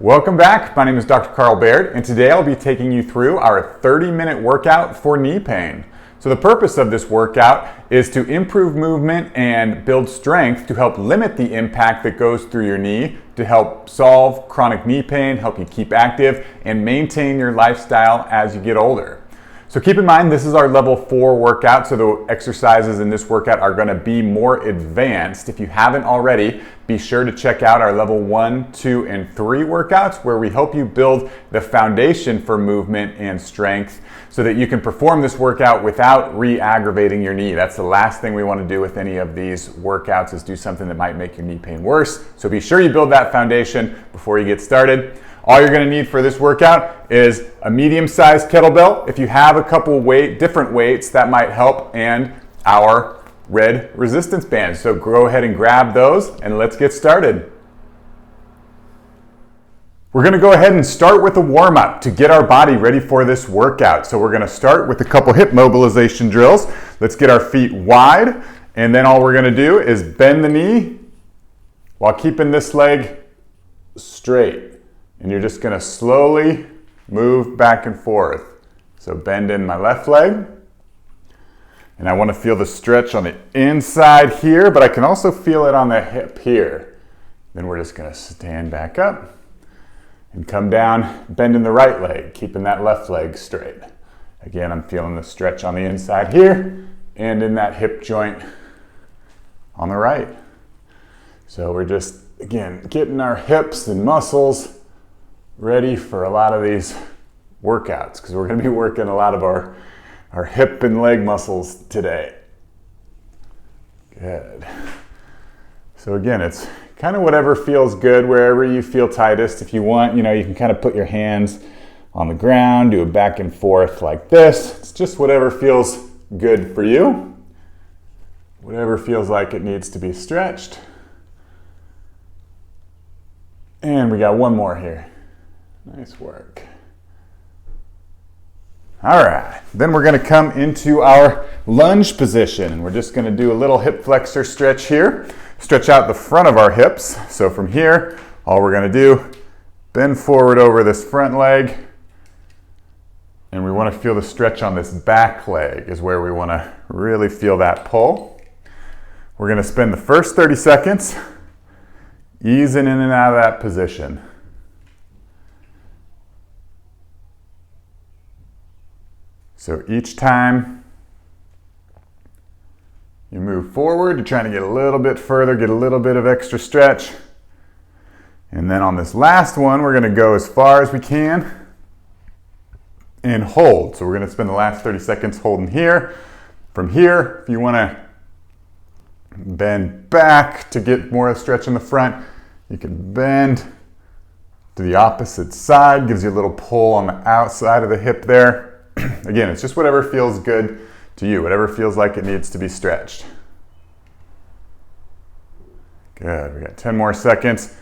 Welcome back. My name is Dr. Carl Baird, and today I'll be taking you through our 30-minute workout for knee pain. So the purpose of this workout is to improve movement and build strength to help limit the impact that goes through your knee, to help solve chronic knee pain, help you keep active, and maintain your lifestyle as you get older. So keep in mind, this is our level 4 workout, so the exercises in this workout are going to be more advanced. If you haven't already, be sure to check out our level 1, 2, and 3 workouts where we help you build the foundation for movement and strength so that you can perform this workout without re-aggravating your knee. That's the last thing we want to do with any of these workouts, is do something that might make your knee pain worse. So be sure you build that foundation before you get started. All you're going to need for this workout is a medium-sized kettlebell. If you have a couple different weights, that might help, and our red resistance bands. So go ahead and grab those and let's get started. We're going to go ahead and start with a warm-up to get our body ready for this workout. So we're going to start with a couple hip mobilization drills. Let's get our feet wide, and then all we're going to do is bend the knee while keeping this leg straight. And you're just going to slowly move back and forth. So bend in my left leg. And I want to feel the stretch on the inside here, but I can also feel it on the hip here. Then we're just going to stand back up and come down, bending the right leg, keeping that left leg straight. Again, I'm feeling the stretch on the inside here and in that hip joint on the right. So we're just, again, getting our hips and muscles ready for a lot of these workouts, because we're going to be working a lot of our hip and leg muscles today. Good. So again, it's kind of whatever feels good, wherever you feel tightest. If you want, you can kind of put your hands on the ground, do a back and forth like this. It's just whatever feels good for you. Whatever feels like it needs to be stretched. And we got one more here. Nice work. All right, then we're going to come into our lunge position, and we're just going to do a little hip flexor stretch here. Stretch out the front of our hips. So from here, all we're going to do, bend forward over this front leg, and we want to feel the stretch on this back leg is where we want to really feel that pull. We're going to spend the first 30 seconds easing in and out of that position. So each time you move forward, you're trying to get a little bit further, get a little bit of extra stretch. And then on this last one, we're going to go as far as we can and hold. So we're going to spend the last 30 seconds holding here. From here, if you want to bend back to get more stretch in the front, you can bend to the opposite side. Gives you a little pull on the outside of the hip there. Again, it's just whatever feels good to you, whatever feels like it needs to be stretched. Good, we got 10 more seconds.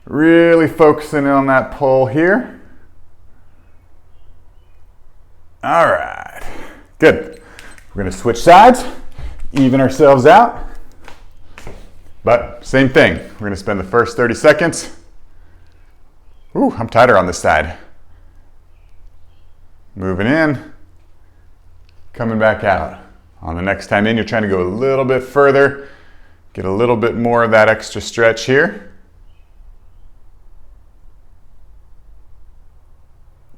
Really focusing on that pull here. All right, good. We're gonna switch sides, even ourselves out. But same thing, we're gonna spend the first 30 seconds. Ooh, I'm tighter on this side. Moving in, coming back out. On the next time in, you're trying to go a little bit further, get a little bit more of that extra stretch here.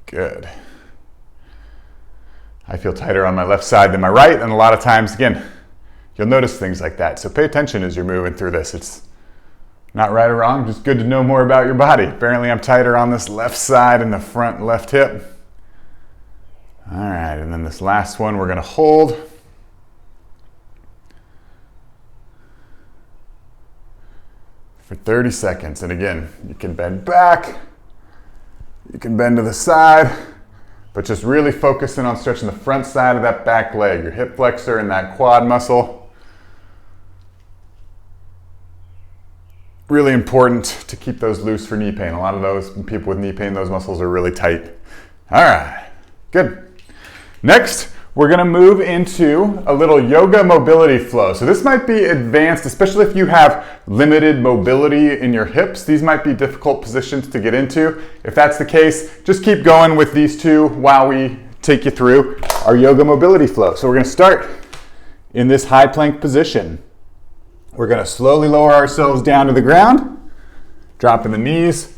Good. I feel tighter on my left side than my right, and a lot of times, again, you'll notice things like that. So pay attention as you're moving through this. It's not right or wrong, just good to know more about your body. Apparently I'm tighter on this left side in the front left hip. All right, and then this last one we're going to hold. For 30 seconds. And again, you can bend back, you can bend to the side, but just really focusing on stretching the front side of that back leg, your hip flexor and that quad muscle. Really important to keep those loose for knee pain. A lot of those people with knee pain, those muscles are really tight. All right, good. Next, we're gonna move into a little yoga mobility flow. So this might be advanced, especially if you have limited mobility in your hips. These might be difficult positions to get into. If that's the case, just keep going with these two while we take you through our yoga mobility flow. So we're gonna start in this high plank position. We're gonna slowly lower ourselves down to the ground, dropping the knees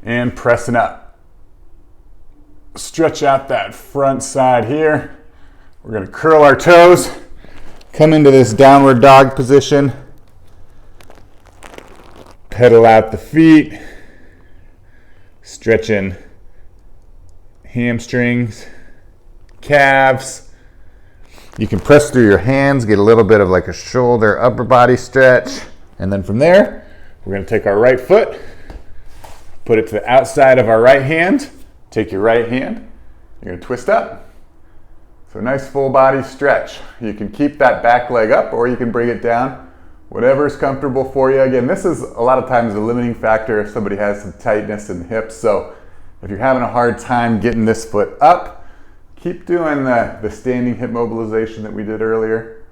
and pressing up. Stretch out that front side here. We're gonna curl our toes, come into this downward dog position, pedal out the feet, stretching hamstrings, calves. You can press through your hands, get a little bit of like a shoulder, upper body stretch. And then from there, we're gonna take our right foot, put it to the outside of our right hand. Take your right hand, you're gonna twist up. So nice full body stretch. You can keep that back leg up or you can bring it down, whatever is comfortable for you. Again, this is a lot of times a limiting factor if somebody has some tightness in the hips. So if you're having a hard time getting this foot up, keep doing the standing hip mobilization that we did earlier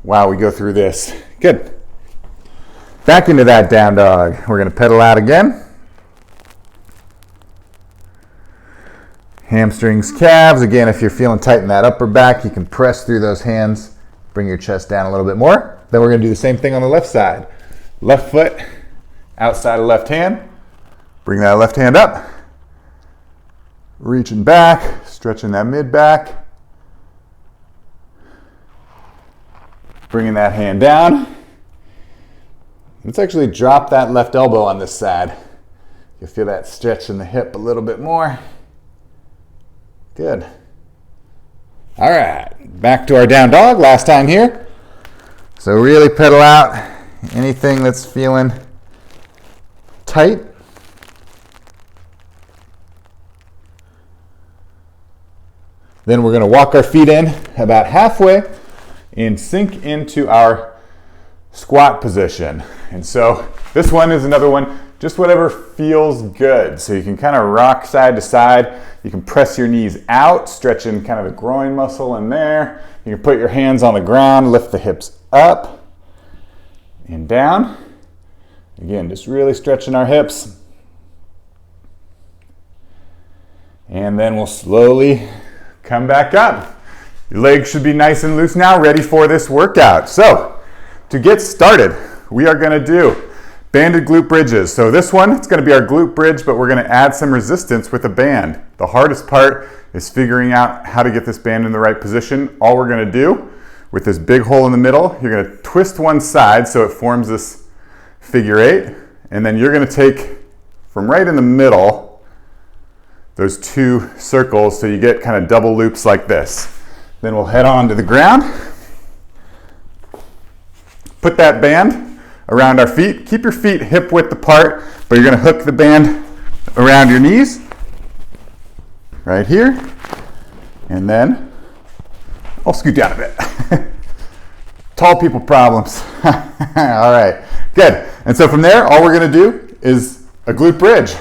while we go through this. Good. Back into that down dog. We're gonna pedal out again. Hamstrings, calves. Again, if you're feeling tight in that upper back, you can press through those hands, bring your chest down a little bit more. Then we're gonna do the same thing on the left side. Left foot, outside of left hand. Bring that left hand up. Reaching back, stretching that mid back. Bringing that hand down. Let's actually drop that left elbow on this side. You'll feel that stretch in the hip a little bit more. Good. All right, back to our down dog, last time here. So really pedal out anything that's feeling tight. Then we're gonna walk our feet in about halfway and sink into our squat position. And so this one is another one, just whatever feels good. So you can kind of rock side to side. You can press your knees out, stretching kind of the groin muscle in there. You can put your hands on the ground, lift the hips up and down. Again, just really stretching our hips. And then we'll slowly come back up. Your legs should be nice and loose now, ready for this workout. So, to get started, we are gonna do banded glute bridges. So this one, it's gonna be our glute bridge, but we're gonna add some resistance with a band. The hardest part is figuring out how to get this band in the right position. All we're gonna do with this big hole in the middle, you're gonna twist one side so it forms this figure eight, and then you're gonna take from right in the middle those two circles so you get kind of double loops like this. Then we'll head on to the ground. Put that band around our feet. Keep your feet hip width apart, but you're gonna hook the band around your knees, right here. And then, I'll scoot down a bit. Tall people problems. All right, good. And so from there, all we're gonna do is a glute bridge.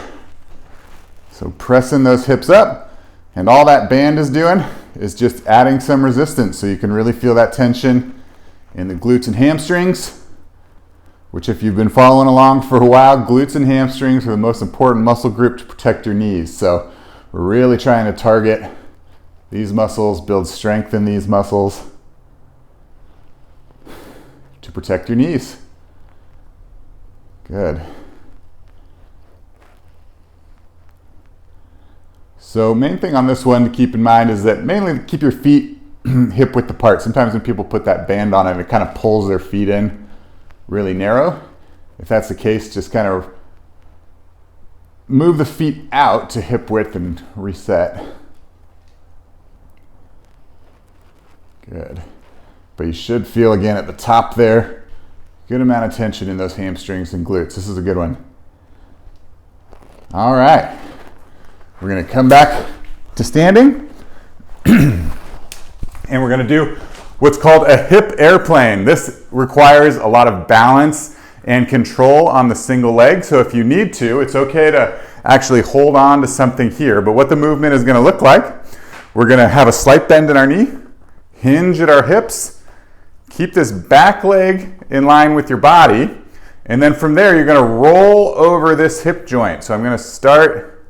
So pressing those hips up, and all that band is doing is just adding some resistance so you can really feel that tension in the glutes and hamstrings, which if you've been following along for a while, glutes and hamstrings are the most important muscle group to protect your knees. So we're really trying to target these muscles, build strength in these muscles to protect your knees. Good. So main thing on this one to keep in mind is that mainly keep your feet hip width apart. Sometimes when people put that band on it kind of pulls their feet in really narrow. If that's the case, just kind of move the feet out to hip width and reset. Good. But you should feel again at the top there, good amount of tension in those hamstrings and glutes. This is a good one. All right. We're gonna come back to standing and we're gonna do what's called a hip airplane. This requires a lot of balance and control on the single leg. So if you need to, it's okay to actually hold on to something here. But what the movement is gonna look like, we're going to have a slight bend in our knee, hinge at our hips, keep this back leg in line with your body, and then from there you're going to roll over this hip joint. So I'm going to start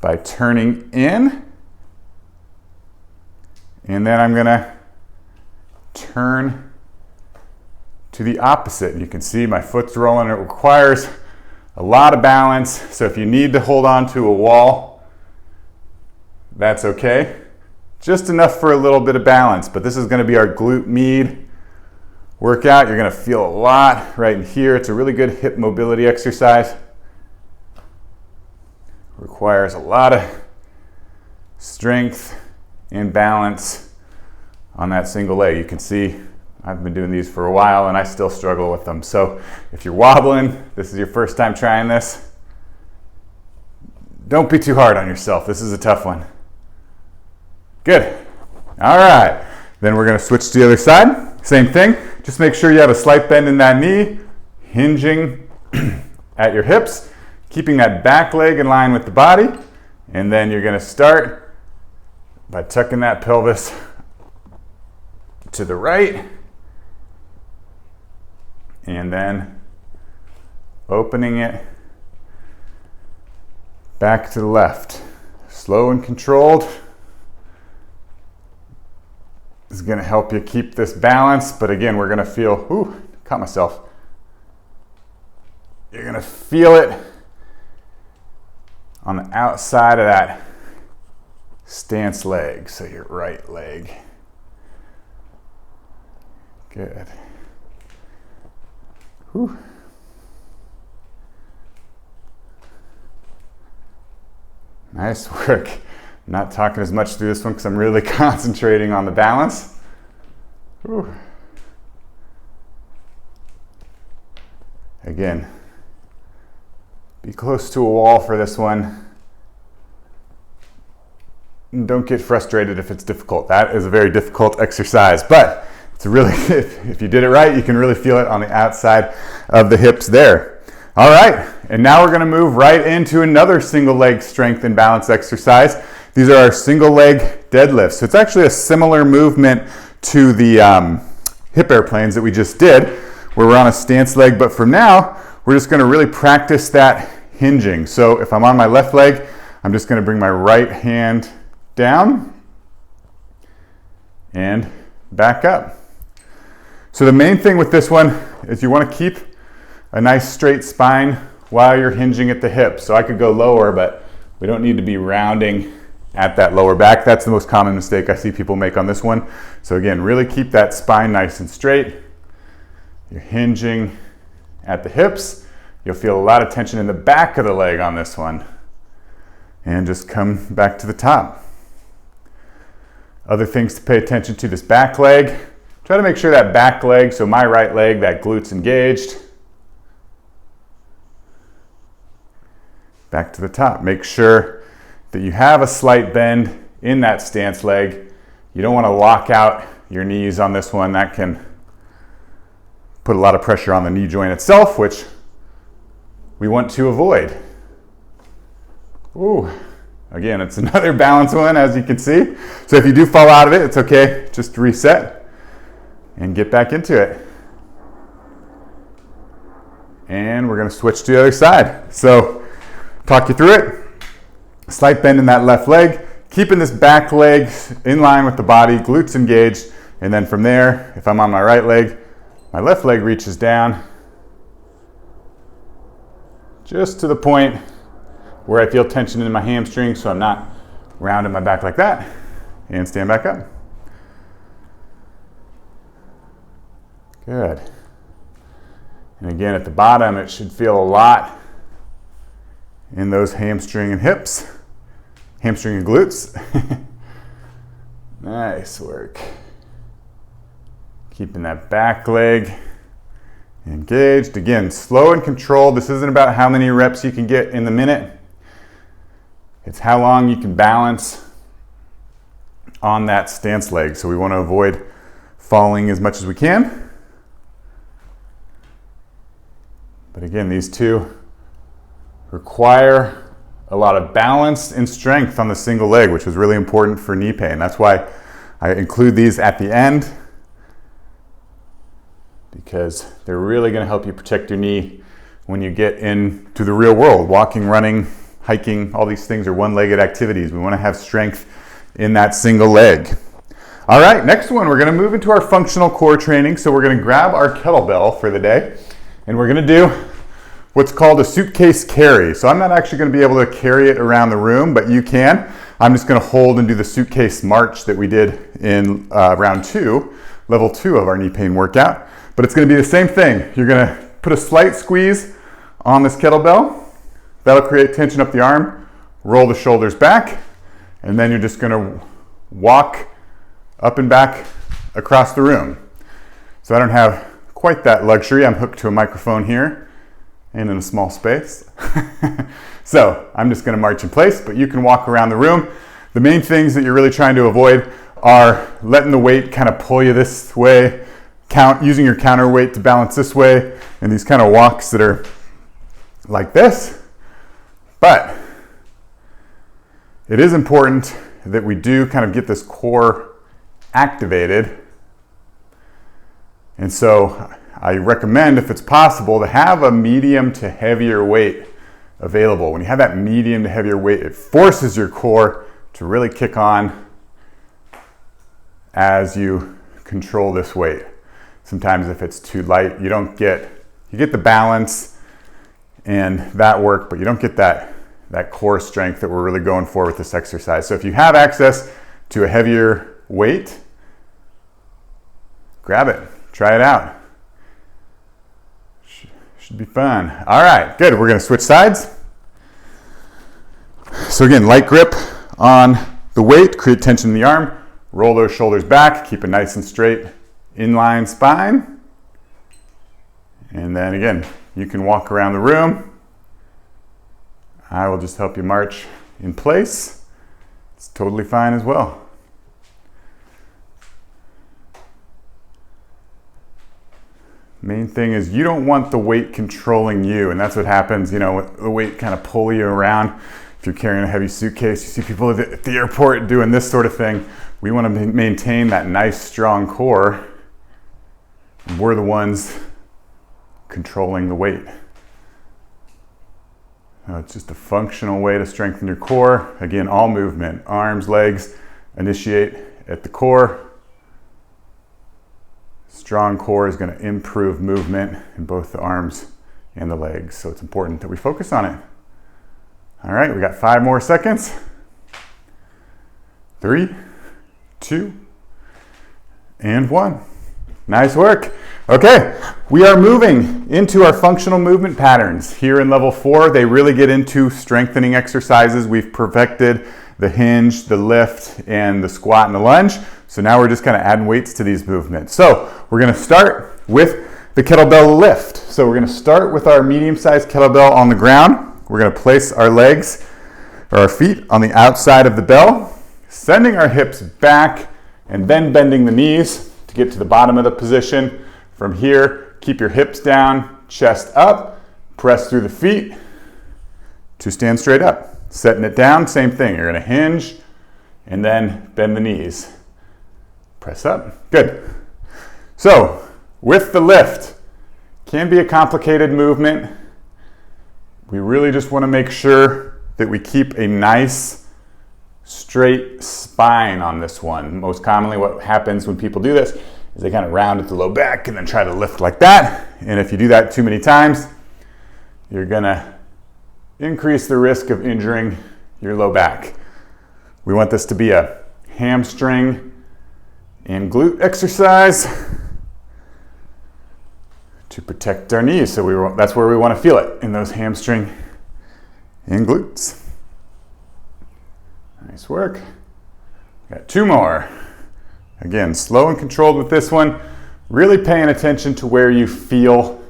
by turning in, and then I'm going to turn to the opposite. You can see my foot's rolling. It requires a lot of balance, so if you need to hold on to a wall, that's okay. Just enough for a little bit of balance, but this is going to be our glute med workout. You're going to feel a lot right in here. It's a really good hip mobility exercise. Requires a lot of strength and balance on that single leg. You can see I've been doing these for a while and I still struggle with them. So if you're wobbling, this is your first time trying this, don't be too hard on yourself. This is a tough one. Good. All right. Then we're going to switch to the other side. Same thing. Just make sure you have a slight bend in that knee, hinging at your hips, keeping that back leg in line with the body. And then you're going to start by tucking that pelvis to the right. And then opening it back to the left. Slow and controlled. This is going to help you keep this balance, but again, we're going to feel, ooh, caught myself. You're going to feel it on the outside of that stance leg, so your right leg. Good. Whew. Nice work. I'm not talking as much through this one because I'm really concentrating on the balance. Whew. Again, be close to a wall for this one. And don't get frustrated if it's difficult. That is a very difficult exercise, but it's really, if you did it right, you can really feel it on the outside of the hips there. All right, and now we're going to move right into another single leg strength and balance exercise. These are our single leg deadlifts. So it's actually a similar movement to the hip airplanes that we just did, where we're on a stance leg, but for now, we're just going to really practice that hinging. So if I'm on my left leg, I'm just going to bring my right hand down and back up. So the main thing with this one is you want to keep a nice straight spine while you're hinging at the hip. So I could go lower, but we don't need to be rounding at that lower back. That's the most common mistake I see people make on this one. So again, really keep that spine nice and straight. You're hinging at the hips. You'll feel a lot of tension in the back of the leg on this one. And just come back to the top. Other things to pay attention to: this back leg. Try to make sure that back leg, so my right leg, that glute's engaged. Back to the top. Make sure that you have a slight bend in that stance leg. You don't want to lock out your knees on this one. That can put a lot of pressure on the knee joint itself, which we want to avoid. Ooh. Again, it's another balance one, as you can see. So if you do fall out of it, it's okay. Just reset and get back into it. And we're going to switch to the other side. So talk you through it. Slight bend in that left leg, keeping this back leg in line with the body, glutes engaged. And then from there, if I'm on my right leg, my left leg reaches down just to the point where I feel tension in my hamstring, so I'm not rounding my back like that, and stand back up. Good. And again, at the bottom, it should feel a lot in those hamstring and hips, hamstring and glutes. Nice work. Keeping that back leg engaged. Again, slow and controlled. This isn't about how many reps you can get in the minute. It's how long you can balance on that stance leg. So we want to avoid falling as much as we can. But again, these two require a lot of balance and strength on the single leg, which was really important for knee pain. That's why I include these at the end, because they're really going to help you protect your knee when you get into the real world. Walking, running, hiking, all these things are one-legged activities. We want to have strength in that single leg. All right, next one, we're going to move into our functional core training. So we're going to grab our kettlebell for the day, and we're going to do what's called a suitcase carry. So I'm not actually going to be able to carry it around the room, but you can. I'm just going to hold and do the suitcase march that we did in round 2, level 2 of our knee pain workout. But it's going to be the same thing. You're going to put a slight squeeze on this kettlebell. That'll create tension up the arm, roll the shoulders back, and then you're just going to walk up and back across the room. So I don't have quite that luxury. I'm hooked to a microphone here and in a small space. So I'm just going to march in place, but you can walk around the room. The main things that you're really trying to avoid are letting the weight kind of pull you this way, using your counterweight to balance this way, and these kind of walks that are like this. But it is important that we do kind of get this core activated. And so I recommend, if it's possible, to have a medium to heavier weight available. When you have that medium to heavier weight, it forces your core to really kick on as you control this weight. Sometimes if it's too light, you get the balance and that work, but you don't get that core strength that we're really going for with this exercise. So if you have access to a heavier weight, grab it, try it out. Should be fun. All right, good. We're going to switch sides. So again, light grip on the weight, create tension in the arm, roll those shoulders back, keep it nice and straight, inline spine. And then again, you can walk around the room. I will just help you march in place. It's totally fine as well. Main thing is you don't want the weight controlling you, and that's what happens, the weight kind of pull you around. If you're carrying a heavy suitcase, you see people at the airport doing this sort of thing. We want to maintain that nice, strong core. We're the ones controlling the weight. It's just a functional way to strengthen your core. Again, all movement, arms, legs, initiate at the core. Strong core is going to improve movement in both the arms and the legs. So it's important that we focus on it. All right, we got 5 more seconds. 3, 2, and 1. Nice work. Okay, we are moving into our functional movement patterns. Here in level 4, they really get into strengthening exercises. We've perfected the hinge, the lift, and the squat and the lunge. So now we're just kind of adding weights to these movements. So we're going to start with the kettlebell lift. So we're going to start with our medium-sized kettlebell on the ground. We're going to place our legs or our feet on the outside of the bell, sending our hips back and then bending the knees to get to the bottom of the position. From here, keep your hips down, chest up, press through the feet to stand straight up. Setting it down, same thing. You're going to hinge and then bend the knees. Press up. Good. So, with the lift, can be a complicated movement. We really just want to make sure that we keep a nice, straight spine on this one. Most commonly what happens when people do this is they kind of round at the low back and then try to lift like that. And if you do that too many times, you're going to increase the risk of injuring your low back. We want this to be a hamstring and glute exercise to protect our knees. So that's where we want to feel it, in those hamstring and glutes. Nice work. Got 2 more. Again, slow and controlled with this one. Really paying attention to where you feel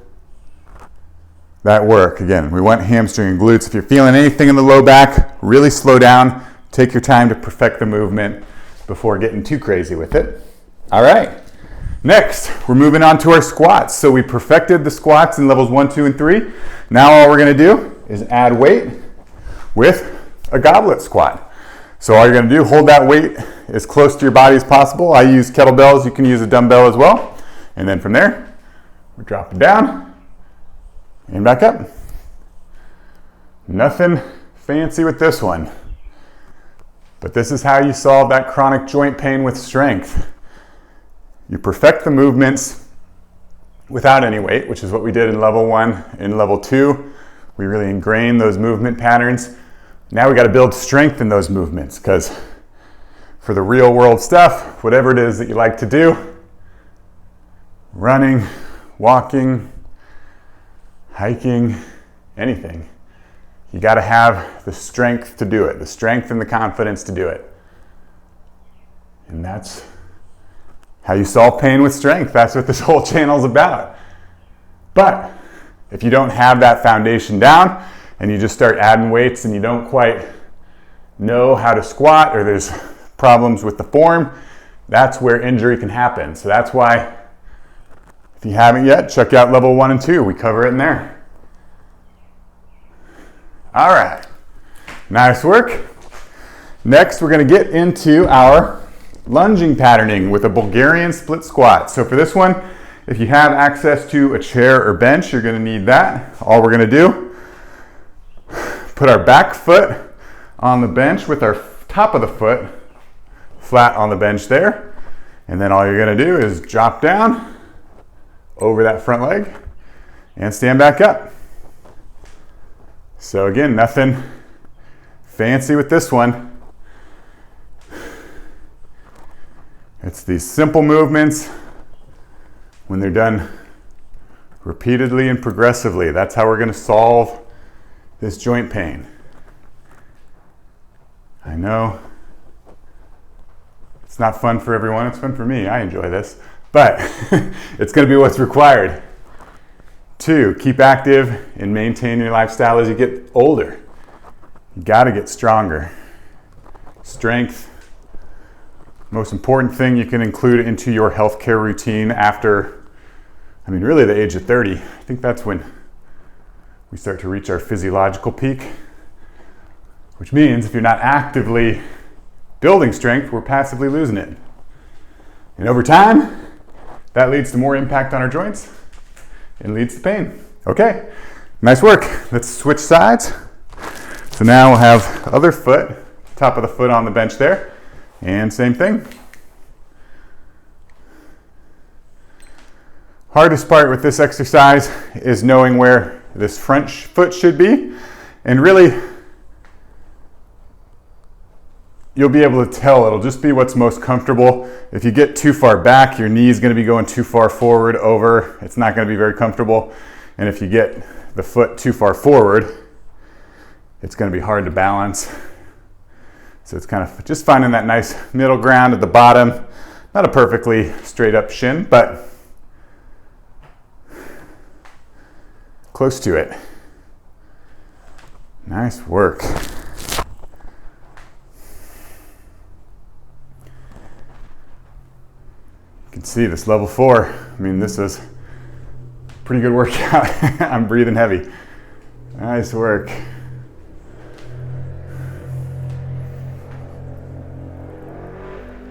that work. Again, we want hamstring and glutes. If you're feeling anything in the low back, really slow down. Take your time to perfect the movement before getting too crazy with it. All right. Next, we're moving on to our squats. So we perfected the squats in levels 1, 2, and 3. Now all we're going to do is add weight. with a goblet squat. So all you're going to do, hold that weight as close to your body as possible. I use kettlebells. You can use a dumbbell as well. And then from there, we drop it down and back up. Nothing fancy with this one. But this is how you solve that chronic joint pain with strength. You perfect the movements without any weight, which is what we did in level 1. In level 2, we really ingrain those movement patterns. Now we got to build strength in those movements, because for the real world stuff, whatever it is that you like to do, running, walking, hiking, anything, you got to have the strength to do it, the strength and the confidence to do it. And that's how you solve pain with strength. That's what this whole channel is about. But if you don't have that foundation down and you just start adding weights and you don't quite know how to squat, or there's problems with the form, that's where injury can happen. So that's why, if you haven't yet, check out level 1 and 2. We cover it in there. All right, nice work. Next, we're going to get into our lunging patterning with a Bulgarian split squat. So for this one, if you have access to a chair or bench, you're going to need that. All we're going to do, put our back foot on the bench with our top of the foot flat on the bench there. And then all you're going to do is drop down over that front leg and stand back up. So again, nothing fancy with this one. It's these simple movements when they're done repeatedly and progressively. That's how we're going to solve this joint pain. I know it's not fun for everyone. It's fun for me. I enjoy this. But it's going to be what's required to keep active and maintain your lifestyle as you get older. You got to get stronger. Strength, most important thing you can include into your healthcare routine after, really the age of 30. I think that's when we start to reach our physiological peak, which means if you're not actively building strength, we're passively losing it. And over time, that leads to more impact on our joints and leads to pain. Okay, nice work. Let's switch sides. So now we'll have other foot, top of the foot on the bench there, and same thing. Hardest part with this exercise is knowing where this front foot should be, and really you'll be able to tell. It'll just be what's most comfortable. If you get too far back, your knee is going to be going too far forward over. It's not going to be very comfortable. And if you get the foot too far forward, it's going to be hard to balance. So it's kind of just finding that nice middle ground at the bottom. Not a perfectly straight up shin, but close to it. Nice work. You can see this level 4. This is a pretty good workout. I'm breathing heavy. Nice work.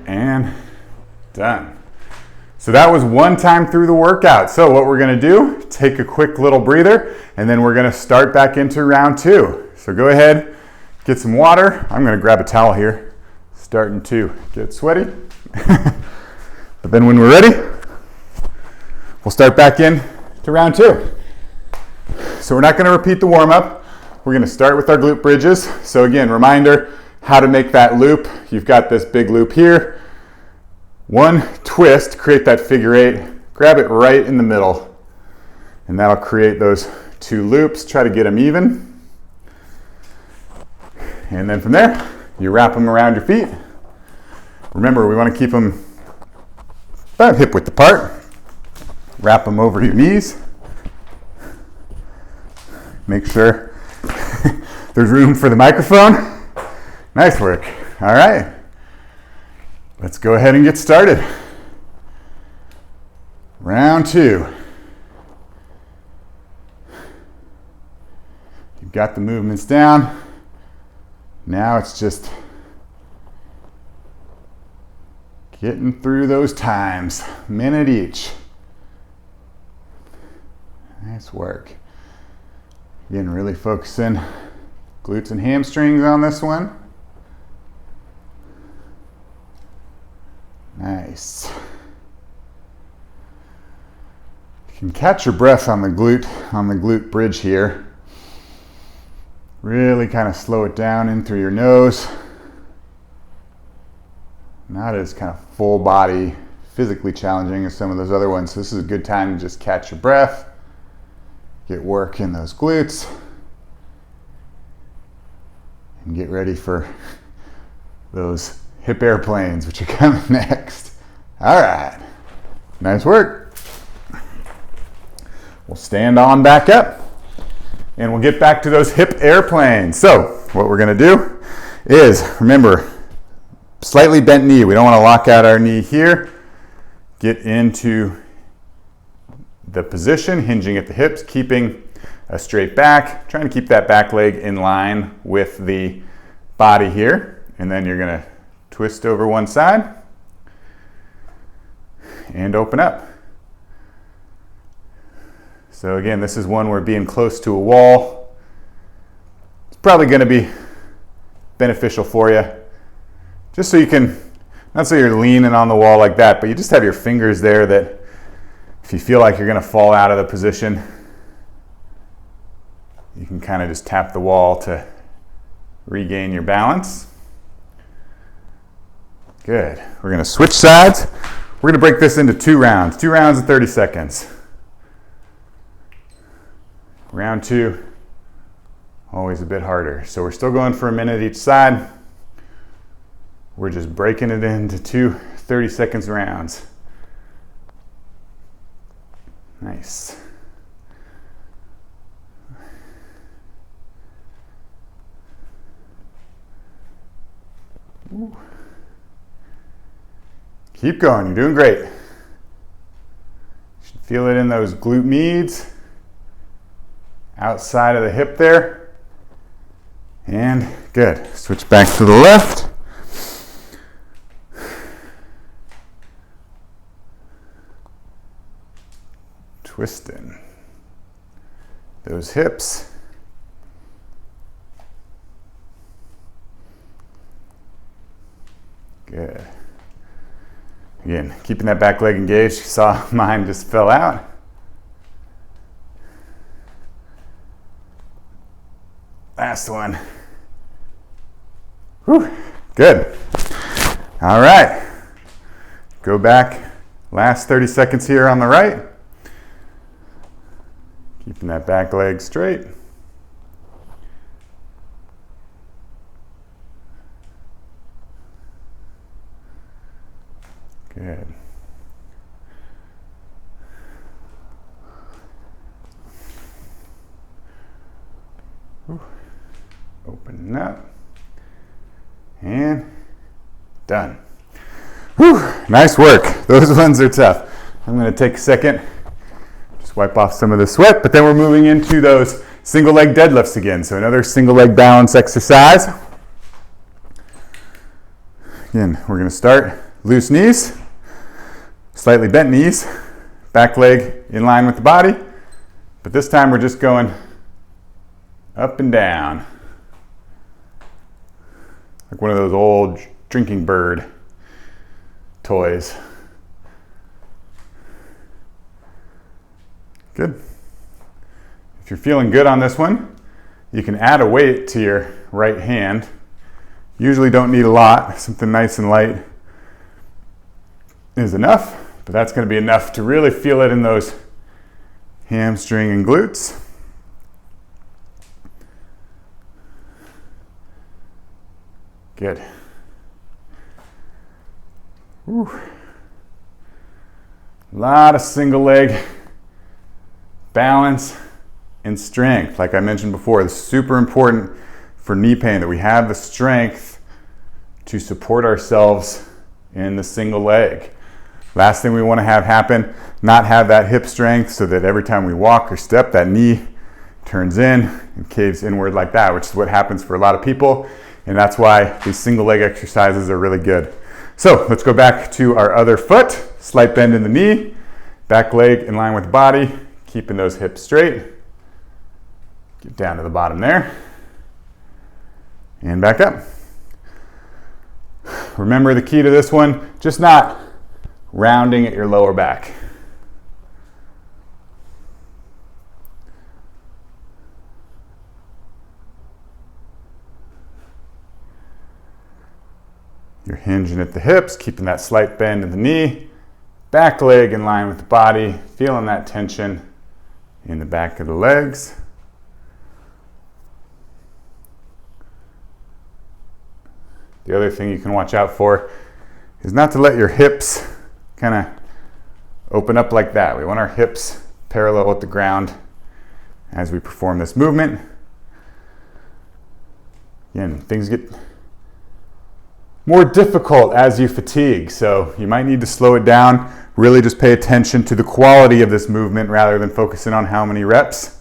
And done. So that was one time through the workout. So what we're going to do, take a quick little breather, and then we're going to start back into round 2. So go ahead, get some water. I'm going to grab a towel here, starting to get sweaty. But then when we're ready, we'll start back in to round 2. So we're not going to repeat the warm-up. We're going to start with our glute bridges. So again, reminder how to make that loop. You've got this big loop here. One twist, create that figure 8. Grab it right in the middle. And that'll create those 2 loops. Try to get them even. And then from there, you wrap them around your feet. Remember, we want to keep them about hip width apart. Wrap them over your knees. Make sure there's room for the microphone. Nice work. All right. Let's go ahead and get started. Round 2. You've got the movements down. Now it's just getting through those times, minute each. Nice work. Again, really focusing glutes and hamstrings on this one. Nice. You can catch your breath on the glute bridge here. Really kind of slow it down in through your nose. Not as kind of full body, physically challenging as some of those other ones. So this is a good time to just catch your breath, get work in those glutes, and get ready for those hip airplanes, which are coming next. All right, nice work. We'll stand on back up and we'll get back to those hip airplanes. So what we're gonna do is, remember, slightly bent knee. We don't want to lock out our knee here. Get into the position, hinging at the hips, keeping a straight back, trying to keep that back leg in line with the body here. And then you're going to twist over one side and open up. So again, this is one where being close to a wall, it's probably going to be beneficial for you. Just so you can, not so you're leaning on the wall like that, but you just have your fingers there that if you feel like you're going to fall out of the position, you can kind of just tap the wall to regain your balance. Good. We're going to switch sides. We're going to break this into 2 rounds. 2 rounds of 30 seconds. Round 2, always a bit harder. So we're still going for a minute each side. We're just breaking it into 2 30 seconds rounds. Nice. Ooh. Keep going, you're doing great. You should feel it in those glute meads, outside of the hip there. And good. Switch back to the left. Twisting those hips. Good. Again, keeping that back leg engaged. You saw mine just fell out. Last one. Whew. Good. All right. Go back. Last 30 seconds here on the right. Keeping that back leg straight. Good. Whew. Opening up. And done. Whew. Nice work. Those ones are tough. I'm going to take a second. Wipe off some of the sweat, but then we're moving into those single leg deadlifts again. So another single leg balance exercise. Again, we're going to start loose knees, slightly bent knees, back leg in line with the body, but this time we're just going up and down, like one of those old drinking bird toys. Good. If you're feeling good on this one, you can add a weight to your right hand. Usually don't need a lot. Something nice and light is enough, but that's going to be enough to really feel it in those hamstring and glutes. Good. Whew. A lot of single leg balance and strength. Like I mentioned before, it's super important for knee pain that we have the strength to support ourselves in the single leg. Last thing we want to have happen, not have that hip strength so that every time we walk or step, that knee turns in and caves inward like that, which is what happens for a lot of people. And that's why these single leg exercises are really good. So let's go back to our other foot. Slight bend in the knee, back leg in line with the body, keeping those hips straight. Get down to the bottom there. And back up. Remember the key to this one, just not rounding at your lower back. You're hinging at the hips, keeping that slight bend in the knee, back leg in line with the body, feeling that tension in the back of the legs. The other thing you can watch out for is not to let your hips kind of open up like that. We want our hips parallel with the ground as we perform this movement. Again, things get more difficult as you fatigue, so you might need to slow it down. Really just pay attention to the quality of this movement rather than focusing on how many reps.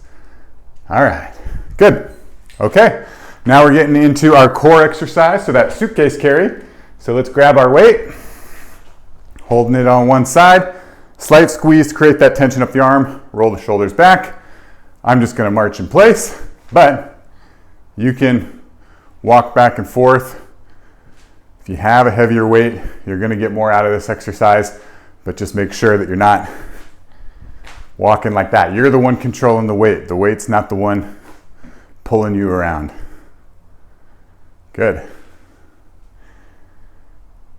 All right, good. Okay, now we're getting into our core exercise, so that suitcase carry. So let's grab our weight, holding it on one side, slight squeeze to create that tension up the arm, roll the shoulders back. I'm just gonna march in place, but you can walk back and forth. If you have a heavier weight, you're going to get more out of this exercise, but just make sure that you're not walking like that. You're the one controlling the weight. The weight's not the one pulling you around. Good.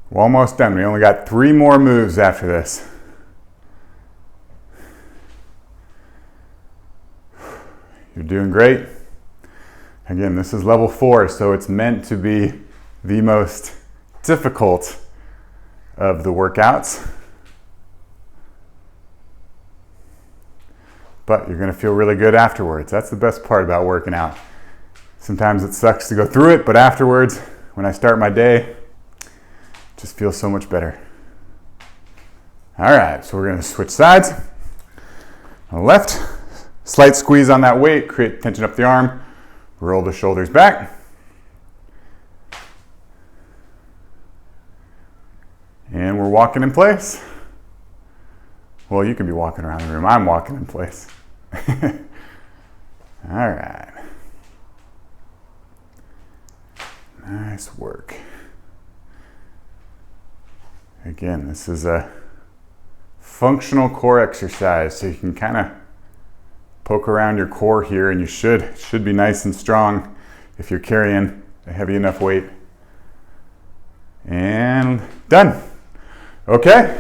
We're almost done. We only got 3 more moves after this. You're doing great. Again, this is level 4, so it's meant to be the most difficult of the workouts, but you're going to feel really good afterwards. That's the best part about working out. Sometimes it sucks to go through it, but afterwards, when I start my day, it just feels so much better. All right, so we're going to switch sides. On the left, slight squeeze on that weight, create tension up the arm, roll the shoulders back. And we're walking in place. Well, you can be walking around the room. I'm walking in place. All right. Nice work. Again, this is a functional core exercise, so you can kind of poke around your core here, and you should be nice and strong if you're carrying a heavy enough weight. And done. Okay,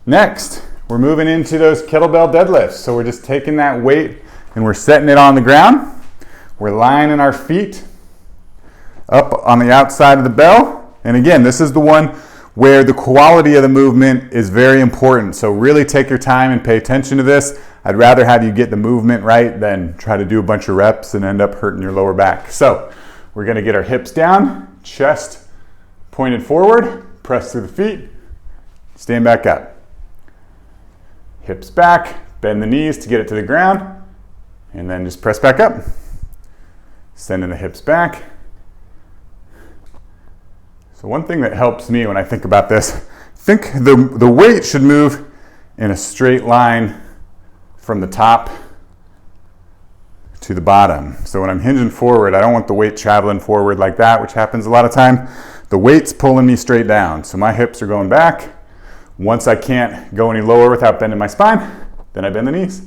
next we're moving into those kettlebell deadlifts. So we're just taking that weight and we're setting it on the ground. We're lining our feet up on the outside of the bell. And again, this is the one where the quality of the movement is very important. So really take your time and pay attention to this. I'd rather have you get the movement right than try to do a bunch of reps and end up hurting your lower back. So we're gonna get our hips down, chest pointed forward, press through the feet, stand back up. Hips back, bend the knees to get it to the ground, and then just press back up. Sending the hips back. So one thing that helps me when I think about this, think the weight should move in a straight line from the top to the bottom. So when I'm hinging forward, I don't want the weight traveling forward like that, which happens a lot of time. The weight's pulling me straight down. So my hips are going back. Once I can't go any lower without bending my spine, then I bend the knees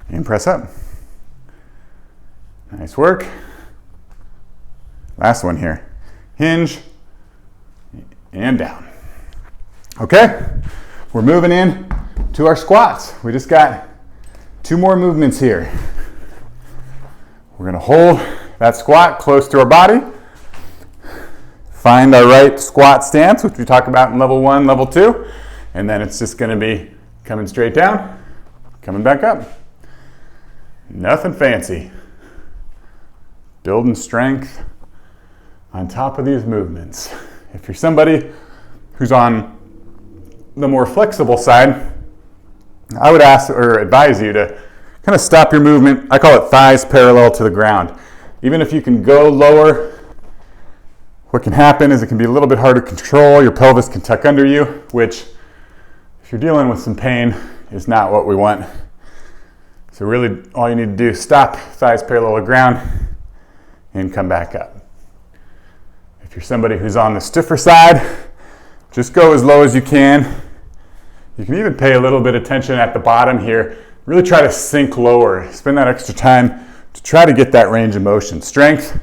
and press up. Nice work. Last one here. Hinge and down. Okay, we're moving in to our squats. We just got 2 more movements here. We're gonna hold that squat close to our body. Find our right squat stance, which we talk about in level 1, level 2. And then it's just gonna be coming straight down, coming back up. Nothing fancy. Building strength on top of these movements. If you're somebody who's on the more flexible side, I would ask or advise you to kind of stop your movement. I call it thighs parallel to the ground. Even if you can go lower what can happen is it can be a little bit hard to control. Your pelvis can tuck under you, which if you're dealing with some pain is not what we want. So really all you need to do is stop, thighs parallel to ground, and come back up. If you're somebody who's on the stiffer side, just go as low as you can. You can even pay a little bit of attention at the bottom here. Really try to sink lower. Spend that extra time to try to get that range of motion. Strength,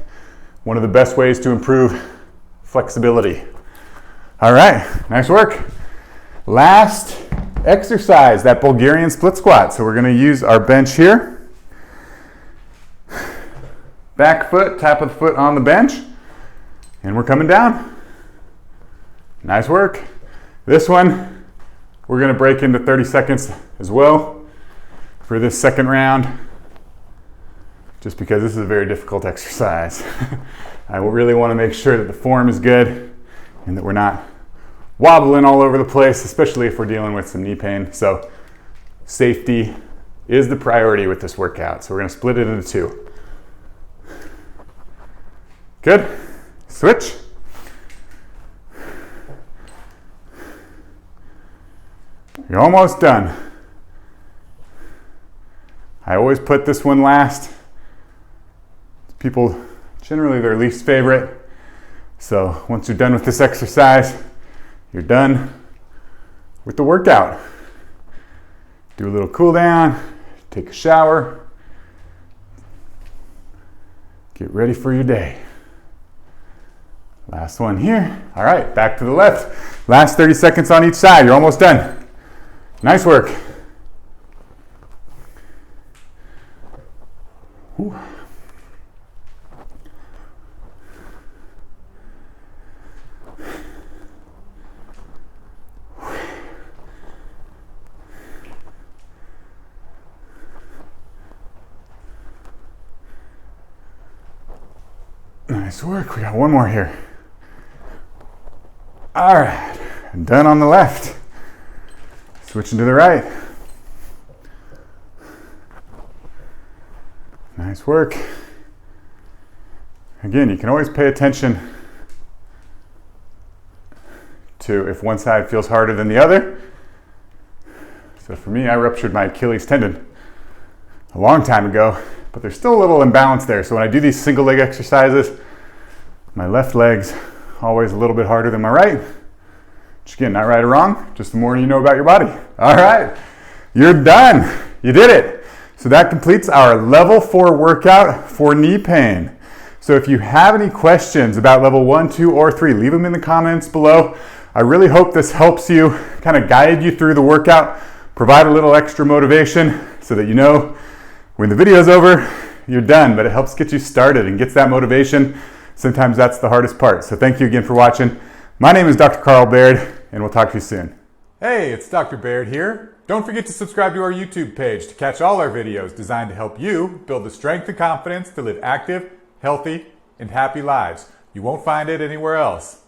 one of the best ways to improve flexibility. All right, nice work. Last exercise, that Bulgarian split squat. So we're gonna use our bench here. Back foot, tap of the foot on the bench, and we're coming down. Nice work. This one, we're gonna break into 30 seconds as well for this second round, just because this is a very difficult exercise. I really wanna make sure that the form is good and that we're not wobbling all over the place, especially if we're dealing with some knee pain. So safety is the priority with this workout. So we're gonna split it into two. Good, switch. You're almost done. I always put this one last. People, generally their least favorite. So once you're done with this exercise, you're done with the workout. Do a little cool down, take a shower, get ready for your day. Last one here. All right, back to the left. Last 30 seconds on each side. You're almost done. Nice work. Whew. Nice work. We got one more here. All right, I'm done on the left. Switching to the right. Nice work. Again, you can always pay attention to if one side feels harder than the other. So for me, I ruptured my Achilles tendon a long time ago, but there's still a little imbalance there. So when I do these single leg exercises, my left leg's always a little bit harder than my right. Which again, not right or wrong, just the more you know about your body. All right, you're done. You did it. So that completes our level 4 workout for knee pain. So if you have any questions about level 1, 2, or 3, leave them in the comments below. I really hope this helps you, kind of guide you through the workout, provide a little extra motivation so that you know when the video's over, you're done, but it helps get you started and gets that motivation. Sometimes that's the hardest part. So thank you again for watching. My name is Dr. Carl Baird, and we'll talk to you soon. Hey, it's Dr. Baird here. Don't forget to subscribe to our YouTube page to catch all our videos designed to help you build the strength and confidence to live active, healthy, and happy lives. You won't find it anywhere else.